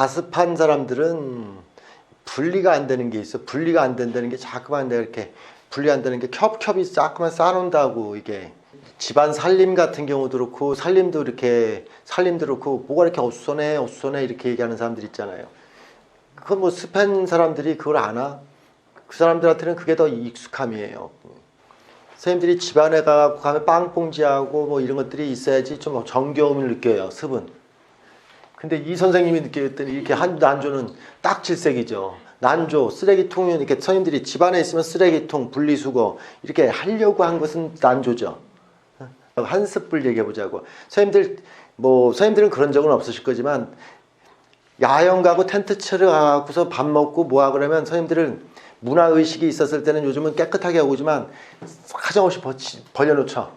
아습한 사람들은 분리가 안 되는 게 있어. 분리가 안 된다는 게 자꾸만 내가 이렇게 분리 안 되는 게 겹겹이 자꾸만 쌓아놓는다고. 이게 집안 살림 같은 경우도 그렇고 살림도 그렇고 뭐가 이렇게 어수선해 이렇게 얘기하는 사람들 있잖아요. 그건 뭐 습한 사람들이 그걸 아나? 그 사람들한테는 그게 더 익숙함이에요. 선생님들이 집안에 가면 빵봉지하고 뭐 이런 것들이 있어야지 좀 정겨움을 느껴요. 습은. 근데 이 선생님이 느꼈더니 이렇게 한 난조는 딱 질색이죠. 난조, 쓰레기통은 이렇게 선생님들이 집안에 있으면 쓰레기통, 분리수거 이렇게 하려고 한 것은 난조죠. 한 습을 얘기해 보자고. 선생님들은 그런 적은 없으실 거지만 야영 가고 텐트 치러 가고서 밥 먹고 뭐 하고 그러면 선생님들은 문화의식이 있었을 때는 요즘은 깨끗하게 하고 오지만 사정없이 벌려놓죠.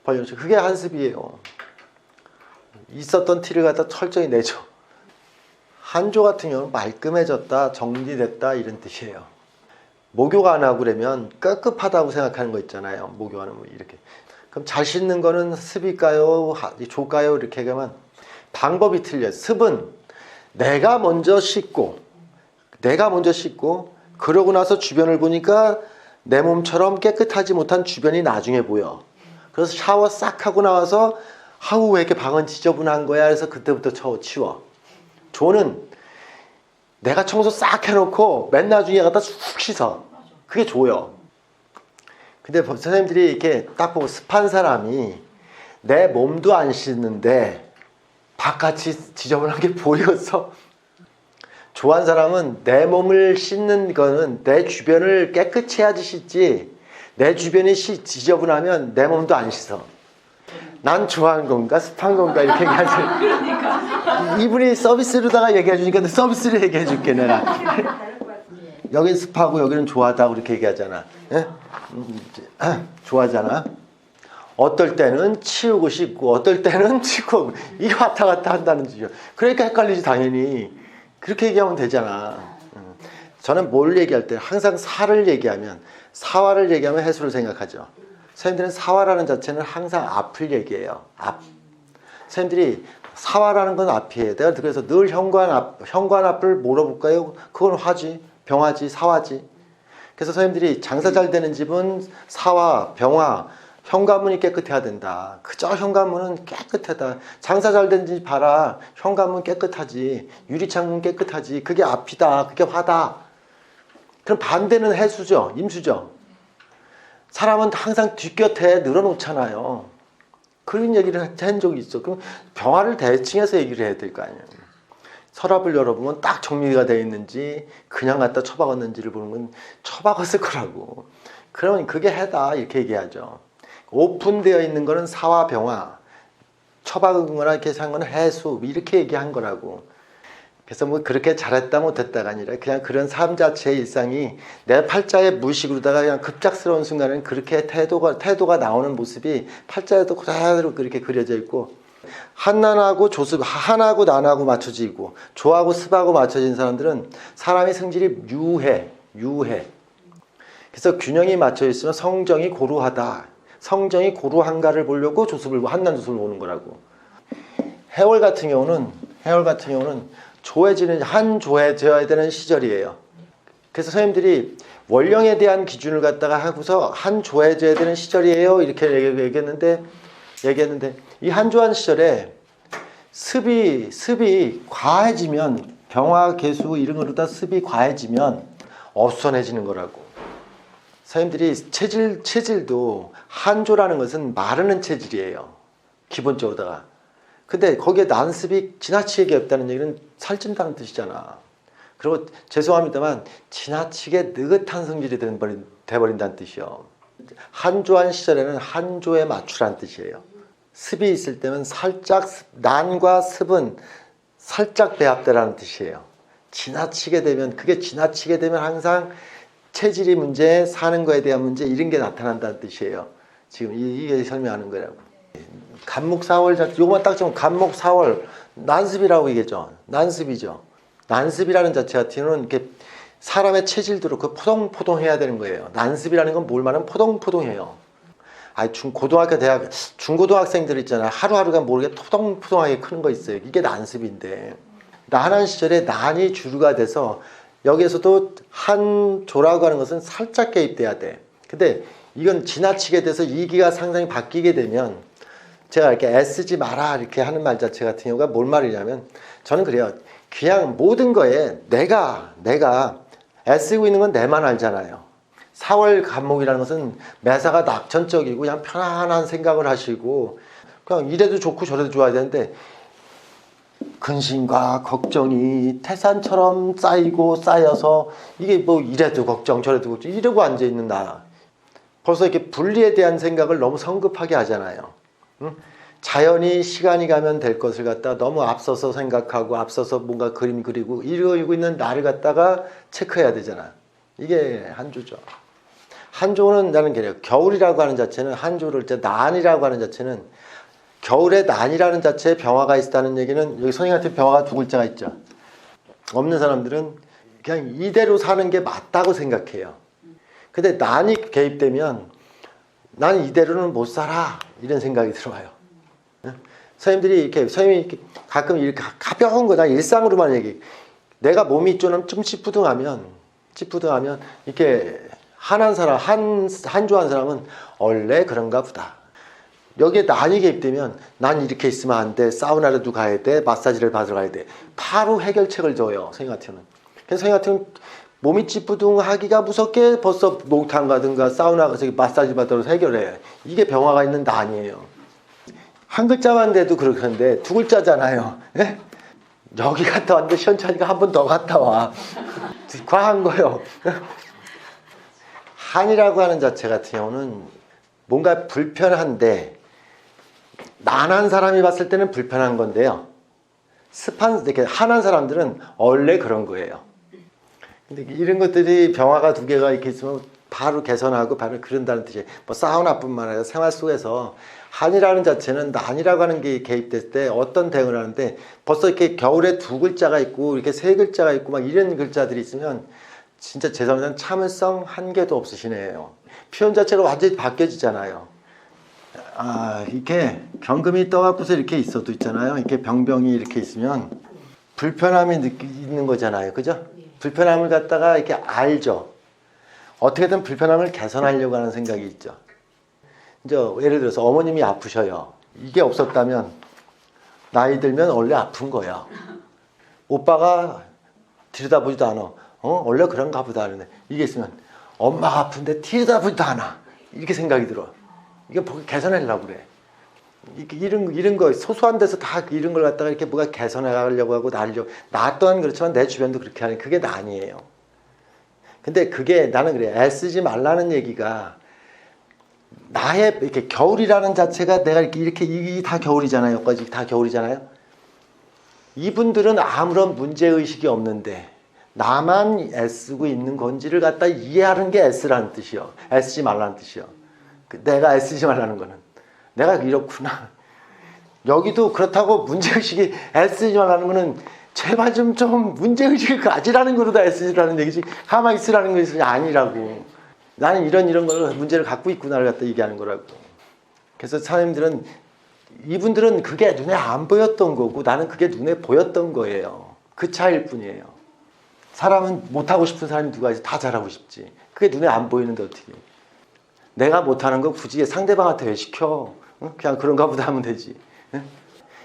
그게 한습이에요. 있었던 티를 갖다 철저히 내죠. 한조 같은 경우는 말끔해졌다, 정리됐다 이런 뜻이에요. 목욕 안 하고 그러면 끄급하다고 생각하는 거 있잖아요. 목욕 안 하면 이렇게. 그럼 잘 씻는 거는 습일까요? 조일까요? 이렇게 하면 방법이 틀려요. 습은 내가 먼저 씻고 그러고 나서 주변을 보니까 내 몸처럼 깨끗하지 못한 주변이 나중에 보여. 그래서 샤워 싹 하고 나와서 왜 이렇게 방은 지저분한 거야? 그래서 그때부터 치워. 조는 내가 청소 싹 해놓고 맨 나중에 갖다 쑥 씻어. 그게 조요. 근데 선생님들이 이렇게 딱 보고 습한 사람이 내 몸도 안 씻는데 바깥이 지저분한 게 보였어. 조한 사람은 내 몸을 씻는 거는 내 주변을 깨끗이 해야지 씻지, 내 주변이 지저분하면 내 몸도 안 씻어. 난 좋아한 건가 습한 건가 이렇게 얘기하지. 그러니까. 이분이 서비스로다가 얘기해 주니까 서비스로 얘기해 줄게 내가. 여긴 습하고 여기는 좋아하다고 그렇게 얘기하잖아. 좋아하잖아. 어떨 때는 치우고 싶고 어떨 때는 치고 이게 왔다 갔다 한다는 짓이요. 그러니까 헷갈리지 당연히. 그렇게 얘기하면 되잖아. 저는 뭘 얘기할 때 항상 사를 얘기하면 사화를 얘기하면 해수를 생각하죠. 선생님들은 사화라는 자체는 항상 앞을 얘기해요. 앞. 선생님들이 사화라는 건 앞이에요. 내가 그래서 늘 현관 앞을 물어볼까요? 그건 화지, 병화지, 사화지. 그래서 선생님들이 장사 잘 되는 집은 사화, 병화, 현관문이 깨끗해야 된다. 그저 현관문은 깨끗하다. 장사 잘 된 집 봐라. 현관문 깨끗하지. 유리창문 깨끗하지. 그게 앞이다. 그게 화다. 그럼 반대는 해수죠. 임수죠. 사람은 항상 뒷곁에 늘어놓잖아요. 그런 얘기를 한 적이 있어. 그럼 병화를 대칭해서 얘기를 해야 될 거 아니에요. 서랍을 열어보면 딱 정리가 되어 있는지 그냥 갖다 처박았는지를 보는 건 처박았을 거라고. 그러면 그게 해다 이렇게 얘기하죠. 오픈되어 있는 거는 사화 병화, 처박은 거나 이렇게 한 거는 해수 이렇게 얘기한 거라고. 그래서 뭐 그렇게 잘했다 못했다가 아니라 그냥 그런 삶 자체의 일상이 내 팔자의 무의식으로다가 그냥 급작스러운 순간에는 그렇게 태도가 나오는 모습이 팔자에도 그대로 그렇게 그려져 있고, 한난하고 조습, 한하고 난하고 맞춰지고 조하고 습하고 맞춰진 사람들은 사람의 성질이 유해. 그래서 균형이 맞춰 있으면 성정이 고루하다. 성정이 고루한가를 보려고 한난 조습을 보는 거라고. 해월 같은 경우는 한조해져야 되는 시절이에요. 그래서 선생님들이 월령에 대한 기준을 갖다가 하고서 한조해져야 되는 시절이에요 이렇게 얘기했는데 이 한조한 시절에 습이 과해지면 병화 개수 이런 거로다 습이 과해지면 어수선해지는 거라고. 선생님들이 체질도 한조라는 것은 마르는 체질이에요. 기본적으로다가. 근데 거기에 난습이 지나치게 없다는 얘기는 살찐다는 뜻이잖아. 그리고 죄송합니다만 지나치게 느긋한 성질이 돼버린다는 뜻이요. 한조한 시절에는 한조에 맞추라는 뜻이에요. 습이 있을 때는 살짝 난과 습은 살짝 배합되라는 뜻이에요. 지나치게 되면 항상 체질이 문제, 사는 거에 대한 문제 이런 게 나타난다는 뜻이에요. 지금 이게 설명하는 거라고. 간목사월, 요것만 딱 좀 간목사월 난습이라고 얘기했죠. 난습이죠. 난습이라는 자체 같은 경우는 이렇게 사람의 체질도 그렇고 포동포동해야 되는 거예요. 난습이라는 건 뭘 말하면 포동포동해요. 중고등학생들 있잖아. 하루하루가 모르게 포동포동하게 크는 거 있어요. 이게 난습인데. 난한 시절에 난이 주류가 돼서 여기에서도 한조라고 하는 것은 살짝 개입돼야 돼. 근데 이건 지나치게 돼서 이기가 상당히 바뀌게 되면 제가 이렇게 애쓰지 마라 이렇게 하는 말 자체 같은 경우가 뭔 말이냐면 저는 그래요. 그냥 모든 거에 내가 애쓰고 있는 건 내만 알잖아요. 4월 간목이라는 것은 매사가 낙천적이고 그냥 편안한 생각을 하시고 그냥 이래도 좋고 저래도 좋아야 되는데 근심과 걱정이 태산처럼 쌓이고 쌓여서 이게 뭐 이래도 걱정 저래도 걱정 이러고 앉아있는 나 벌써 이렇게 분리에 대한 생각을 너무 성급하게 하잖아요. 응? 자연히 시간이 가면 될 것을 갖다 너무 앞서서 생각하고 앞서서 뭔가 그림 그리고 이러고 있는 나를 갖다가 체크해야 되잖아. 이게 한조죠. 한조는 나는 그래요. 겨울이라고 하는 자체는 한조를 난이라고 하는 자체는 겨울에 난이라는 자체에 병화가 있다는 얘기는 여기 선생님한테 병화가 두 글자가 있죠. 없는 사람들은 그냥 이대로 사는 게 맞다고 생각해요. 근데 난이 개입되면 나는 이대로는 못 살아 이런 생각이 들어와요. 선생님이 이렇게 가끔 이렇게 가벼운 거다 일상으로만 얘기. 내가 몸이 좀 찌뿌둥하면 이렇게 한한 사람 한조한 사람은 원래 그런가 보다. 여기에 난이 개입되면 난 이렇게 있으면 안 돼. 사우나라도 가야 돼. 마사지를 받으러 가야 돼. 바로 해결책을 줘요. 선생님 같으면. 그래서 선생님 같으면 몸이 찌뿌둥하기가 무섭게 벌써 목욕탕 가든가 사우나 가서 마사지 받으러 해결해. 이게 병화가 있는 난이에요. 한 글자만 돼도 그렇던데 두 글자잖아요. 예? 여기 갔다 왔는데 시원찮으니까 한 번 더 갔다 와. 과한 거요. 한이라고 하는 자체 같은 경우는 뭔가 불편한데 난한 사람이 봤을 때는 불편한 건데요. 이렇게 한한 사람들은 원래 그런 거예요. 근데 이런 것들이 병화가 두 개가 이렇게 있으면 바로 개선하고 바로 그런다는 뜻이에요. 뭐 사우나뿐만 아니라 생활 속에서 한이라는 자체는 난이라고 하는 게 개입됐을 때 어떤 대응을 하는데 벌써 이렇게 겨울에 두 글자가 있고 이렇게 세 글자가 있고 막 이런 글자들이 있으면 진짜 죄송합니다. 참을성 한 개도 없으시네요. 표현 자체가 완전히 바뀌어지잖아요. 이렇게 경금이 떠갖고서 이렇게 있어도 있잖아요. 이렇게 병병이 이렇게 있으면 불편함이 있는 거잖아요. 그죠? 불편함을 갖다가 이렇게 알죠. 어떻게든 불편함을 개선하려고 하는 생각이 있죠. 이제 예를 들어서 어머님이 아프셔요. 이게 없었다면 나이 들면 원래 아픈 거야. 오빠가 들여다보지도 않아. 원래 그런가 보다 하는데 이게 있으면 엄마가 아픈데 들여다보지도 않아. 이렇게 생각이 들어. 이게 개선하려고 그래. 이런 거 소소한 데서 다 이런 걸 갖다가 이렇게 뭐가 개선해 가려고 하고 나 또한 그렇지만 내 주변도 그렇게 하는 그게 난이에요. 근데 그게 나는 그래. 애쓰지 말라는 얘기가 나의 이렇게 겨울이라는 자체가 내가 이렇게 이게 다 겨울이잖아요. 여기까지 다 겨울이잖아요. 이분들은 아무런 문제의식이 없는데 나만 애쓰고 있는 건지를 갖다 이해하는 게 애쓰라는 뜻이요. 애쓰지 말라는 뜻이요. 내가 애쓰지 말라는 거는 내가 이렇구나. 여기도 그렇다고 문제의식이 애쓰지 말라는 거는 제발 좀 문제의식을 가지라는 거로다 애쓰라는 얘기지 가만히 있으라는 것이 아니라고. 나는 이런 걸 문제를 갖고 있구나를 갖다 얘기하는 거라고. 그래서 사람들은 이분들은 그게 눈에 안 보였던 거고 나는 그게 눈에 보였던 거예요. 그 차이일 뿐이에요. 사람은 못하고 싶은 사람이 누가 있어? 다 잘하고 싶지. 그게 눈에 안 보이는데 어떻게. 내가 못하는 거 굳이 상대방한테 왜 시켜? 그냥 그런가 보다 하면 되지.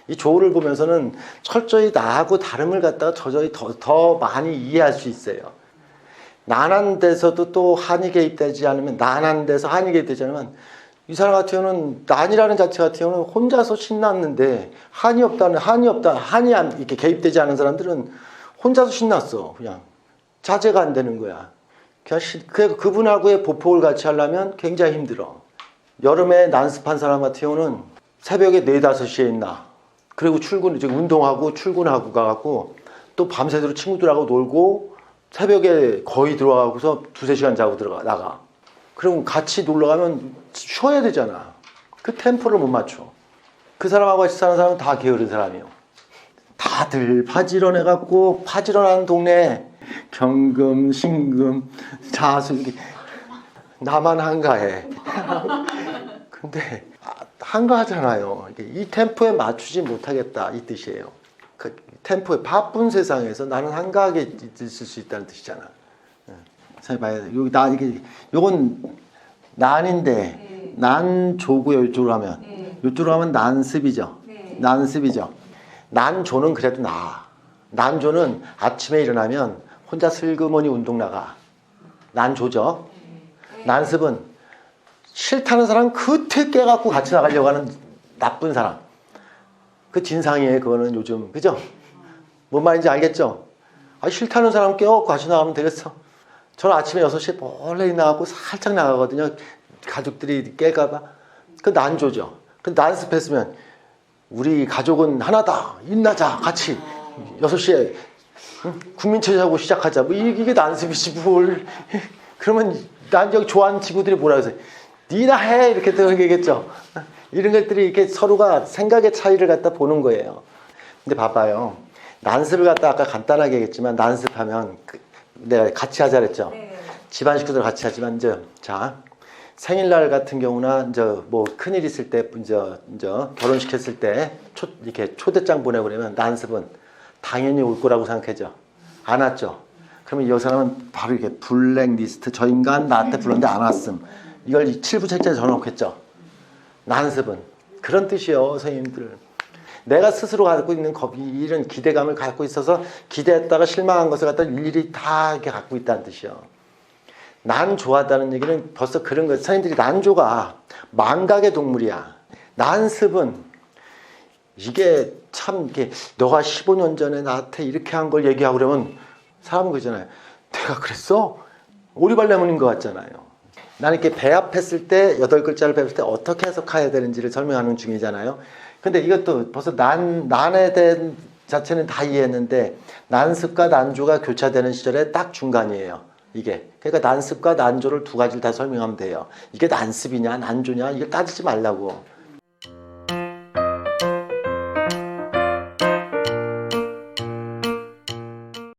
이 조를 보면서는 철저히 나하고 다름을 갖다가 저저히 더 많이 이해할 수 있어요. 난한 데서도 또 한이 개입되지 않으면 난한 데서 한이 개입되지 않으면 이 사람 같은 경우는 난이라는 자체 같은 경우는 혼자서 신났는데 한이 이렇게 개입되지 않은 사람들은 혼자서 신났어. 그냥 자제가 안 되는 거야. 그냥 그분하고의 보폭을 같이 하려면 굉장히 힘들어. 여름에 난습한 사람 같은 경우는 새벽에 4, 5시에 있나. 그리고 운동하고 출근하고 가갖고 또 밤새도록 친구들하고 놀고 새벽에 거의 들어가고서 2, 3시간 자고 나가. 그럼 같이 놀러 가면 쉬어야 되잖아. 그 템포를 못 맞춰. 그 사람하고 같이 사는 사람은 다 게으른 사람이에요. 다들 파지런해갖고 파지런한 동네 경금, 신금, 자수 나만 한가해. 근데 한가하잖아요. 이 템포에 맞추지 못하겠다 이 뜻이에요. 그 템포에 바쁜 세상에서 나는 한가하게 있을 수 있다는 뜻이잖아. 잘 봐야 돼. 여기 나 이게 요건 난인데 네. 난조고요. 이쪽으로 하면 네. 이쪽으로 하면 난습이죠. 네. 난습이죠. 난조는 그래도 나아. 난조는 아침에 일어나면 혼자 슬그머니 운동 나가. 난조죠. 네. 난습은 싫다는 사람 그때 깨갖고 같이 나가려고 하는 나쁜 사람. 그 진상이에요. 그거는 요즘. 그죠? 뭔 말인지 알겠죠? 아, 싫다는 사람 깨워갖고 같이 나가면 되겠어. 저는 아침에 6시에 몰래 나가고 살짝 나가거든요. 가족들이 깰까봐. 그 난조죠. 그 난습했으면 우리 가족은 하나다. 인나자. 같이. 6시에 국민체조하고 시작하자. 뭐 이게 난습이지 뭘. 그러면 난 여기 좋아하는 친구들이 뭐라 그러세요? 니나 해. 이렇게 또 얘기했죠. 이런 것들이 이렇게 서로가 생각의 차이를 갖다 보는 거예요. 근데 봐봐요. 난습을 갖다 아까 간단하게 얘기했지만 난습하면 내가 같이 하자 그랬죠. 네. 집안 식구들 같이 하지만 이제 자 생일날 같은 경우나 이제 뭐 큰일 있을 때 이제 결혼시켰을 때 이렇게 초대장 보내고 그러면 난습은 당연히 올 거라고 생각하죠. 안 왔죠. 그러면 이 사람은 바로 이렇게 블랙리스트 저 인간 나한테 불렀는데 안 왔음. 이걸 7부 책자에 적어놓겠죠. 난습은 그런 뜻이요, 선생님들. 내가 스스로 갖고 있는 이런 기대감을 갖고 있어서 기대했다가 실망한 것을 갖다 일일이 다 이렇게 갖고 있다는 뜻이요. 난조하다는 얘기는 벌써 그런 거. 선생님들이 난조가 망각의 동물이야. 난습은 이게 참 이게 너가 15년 전에 나한테 이렇게 한 걸 얘기하고 그러면 사람은 그러잖아요. 내가 그랬어? 오리발레문인 것 같잖아요. 나는 이렇게 배합했을 때 8글자를 배웠을 때 어떻게 해석해야 되는지를 설명하는 중이잖아요. 근데 이것도 벌써 난에 대한 자체는 다 이해했는데 난습과 난조가 교차되는 시절에 딱 중간이에요. 이게. 그러니까 난습과 난조를 두 가지를 다 설명하면 돼요. 이게 난습이냐 난조냐 이걸 따지지 말라고.